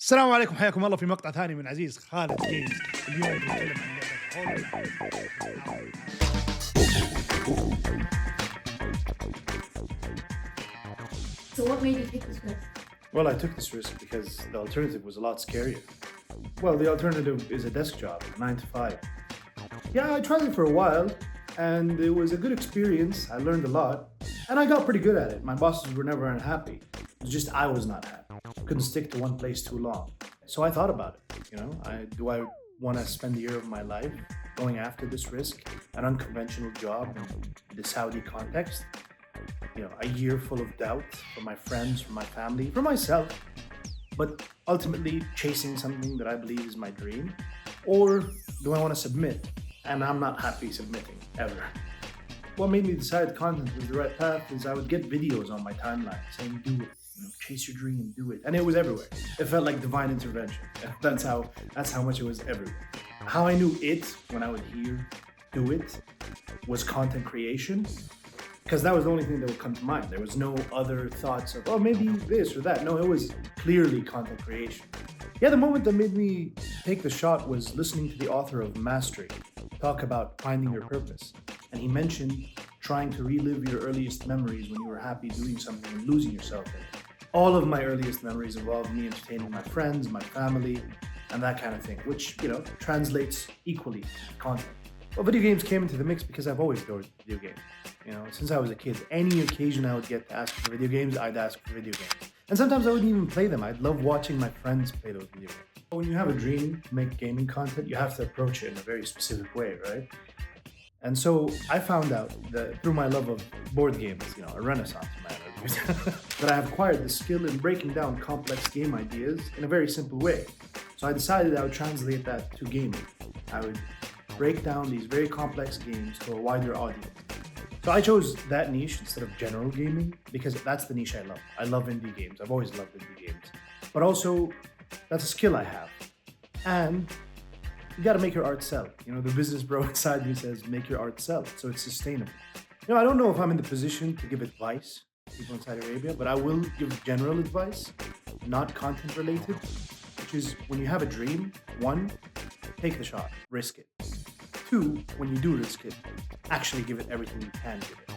السلام عليكم، حياكم الله في مقطع ثاني من عزيز خالد جيمز. اليوم بنتكلم عن لعبة So what made you take this risk? Well, I took this risk because the alternative was a lot scarier. Well, the alternative is a desk job, 9 to 5. Yeah, I tried it for a while, and it was a good experience. I learned a lot, and I got pretty good at it. My bosses were never unhappy. It was just I was not happy. Couldn't stick to one place too long. So I thought about it. Do I want to spend a year of my life going after this risk, an unconventional job in the Saudi context? A year full of doubt from my friends, from my family, from myself, but ultimately chasing something that I believe is my dream? Or do I want to submit? And I'm not happy submitting, ever. What made me decide content was the right path is I would get videos on my timeline saying, do it, chase your dream, do it. And it was everywhere. It felt like divine intervention. That's how much it was everywhere. How I knew it, when I would hear do it, was content creation. Because that was the only thing that would come to mind. There was no other thoughts of, oh, maybe this or that. No, it was clearly content creation. Yeah, the moment that made me take the shot was listening to the author of Mastery talk about finding your purpose. And he mentioned trying to relive your earliest memories when you were happy doing something and losing yourself in it. All of my earliest memories involved me entertaining my friends, my family, and that kind of thing, which, translates equally to content. Well, video games came into the mix because I've always adored video games. Since I was a kid, any occasion I would get to ask for video games, I'd ask for video games. And sometimes I wouldn't even play them. I'd love watching my friends play those video games. When you have a dream to make gaming content, you have to approach it in a very specific way, right? And so I found out that through my love of board games, a renaissance man, that I have acquired the skill in breaking down complex game ideas in a very simple way. So I decided I would translate that to gaming. I would break down these very complex games to a wider audience. So I chose that niche instead of general gaming because that's the niche I love. I love indie games. I've always loved indie games. But also, that's a skill I have. And you gotta make your art sell. The business bro inside me says, make your art sell, so it's sustainable. I don't know if I'm in the position to give advice to people in Saudi Arabia, but I will give general advice, not content related, which is when you have a dream, 1, take the shot, risk it. 2, when you do risk it, actually give it everything you can give it.